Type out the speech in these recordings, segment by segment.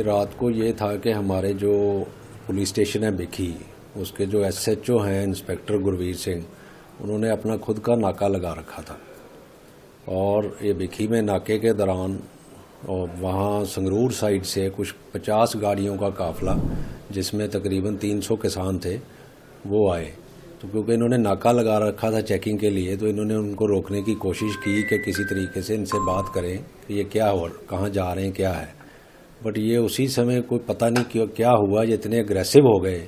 रात को ये था कि हमारे जो पुलिस स्टेशन है बिखी, उसके जो एसएचओ हैं इंस्पेक्टर गुरवीर सिंह, उन्होंने अपना खुद का नाका लगा रखा था। और ये बिखी में नाके के दौरान और वहाँ संगरूर साइड से कुछ 50 गाड़ियों का काफिला, जिसमें तकरीबन 300 किसान थे, वो आए। तो क्योंकि इन्होंने नाका लगा रखा था चेकिंग के लिए, तो इन्होंने उनको रोकने की कोशिश की कि किसी तरीके से इनसे बात करें कि ये क्या हो, कहाँ जा रहे हैं, क्या है। बट ये उसी समय कोई पता नहीं क्या हुआ, ये इतने अग्रेसिव हो गए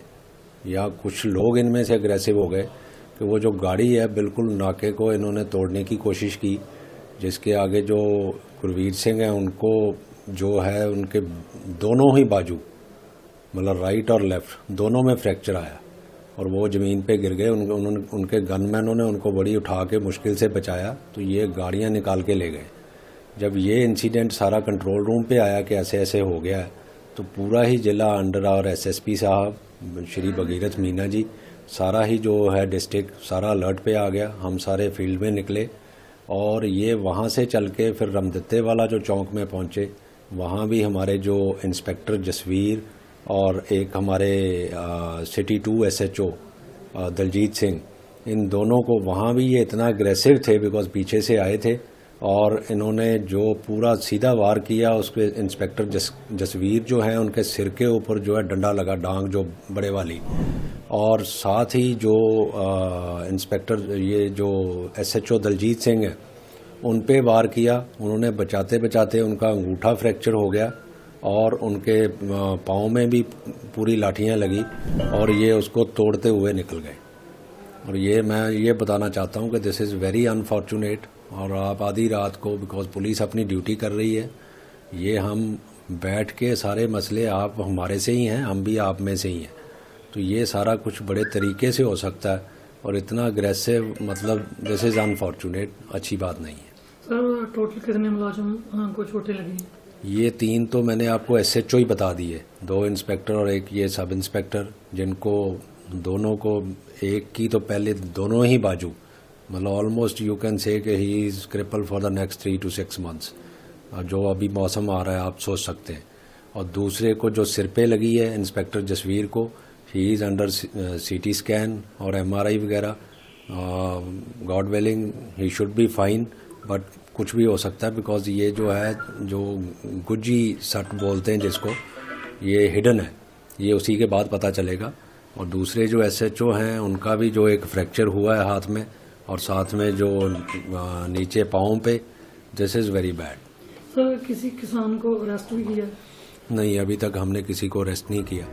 या कुछ लोग इनमें से अग्रेसिव हो गए कि वो जो गाड़ी है बिल्कुल नाके को इन्होंने तोड़ने की कोशिश की, जिसके आगे जो गुरवीर सिंह हैं उनको जो है उनके दोनों ही बाजू, मतलब राइट और लेफ्ट दोनों में फ्रैक्चर आया और वो ज़मीन पे गिर गए। उनके गनमैनों ने उनको बड़ी उठा के मुश्किल से बचाया, तो ये गाड़ियां निकाल के ले गए। जब ये इंसिडेंट सारा कंट्रोल रूम पे आया कि ऐसे ऐसे हो गया है, तो पूरा ही जिला अंडर और एसएसपी साहब श्री भगीरथ मीना जी, सारा ही जो है डिस्ट्रिक्ट सारा अलर्ट पे आ गया। हम सारे फील्ड में निकले और ये वहाँ से चल के फिर रमदत्ते वाला जो चौक में पहुँचे, वहाँ भी हमारे जो इंस्पेक्टर जसवीर और एक हमारे सिटी 2 एसएचओ दलजीत सिंह, इन दोनों को वहाँ भी ये इतना अग्रेसिव थे बिकॉज पीछे से आए थे और इन्होंने जो पूरा सीधा वार किया, उसके इंस्पेक्टर जसवीर जो है उनके सिर के ऊपर जो है डंडा लगा, डांग जो बड़े वाली, और साथ ही जो इंस्पेक्टर ये जो एसएचओ दलजीत सिंह है उन पे वार किया। उन्होंने बचाते बचाते उनका अंगूठा फ्रैक्चर हो गया और उनके पाँव में भी पूरी लाठियां लगी और ये उसको तोड़ते हुए निकल गए। और ये मैं ये बताना चाहता हूँ कि दिस इज़ वेरी अनफॉर्चुनेट। और आप आधी रात को, बिकॉज पुलिस अपनी ड्यूटी कर रही है, ये हम बैठ के सारे मसले, आप हमारे से ही हैं, हम भी आप में से ही हैं, तो ये सारा कुछ बड़े तरीके से हो सकता है और इतना अग्रेसिव, मतलब दिस इज़ अनफॉर्चुनेट, अच्छी बात नहीं है। सर टोटल कितने मुलाजिम को चोटें लगी? ये 3 तो मैंने आपको एसएचओ ही बता दिए, 2 इंस्पेक्टर और एक ये सब इंस्पेक्टर, जिनको दोनों को, एक की तो पहले दोनों ही बाजू, मतलब ऑलमोस्ट यू कैन से कि he is cripple for the next 3 to 6 months। जो अभी मौसम आ रहा है आप सोच सकते हैं। और दूसरे को जो सिर पे लगी है इंस्पेक्टर जसवीर को, he is under CT scan और एमआरआई वगैरह। God willing he should be fine, but कुछ भी हो सकता है बिकॉज ये जो है, जो गुज्जी सट बोलते हैं जिसको, ये हिडन है, ये उसी के बाद पता चलेगा। और दूसरे जो एसएचओ हैं उनका भी जो एक फ्रैक्चर हुआ है हाथ में और साथ में जो नीचे पाँव पे, this is very bad. Sir किसी किसान को अरेस्ट भी किया? नहीं, अभी तक हमने किसी को अरेस्ट नहीं किया।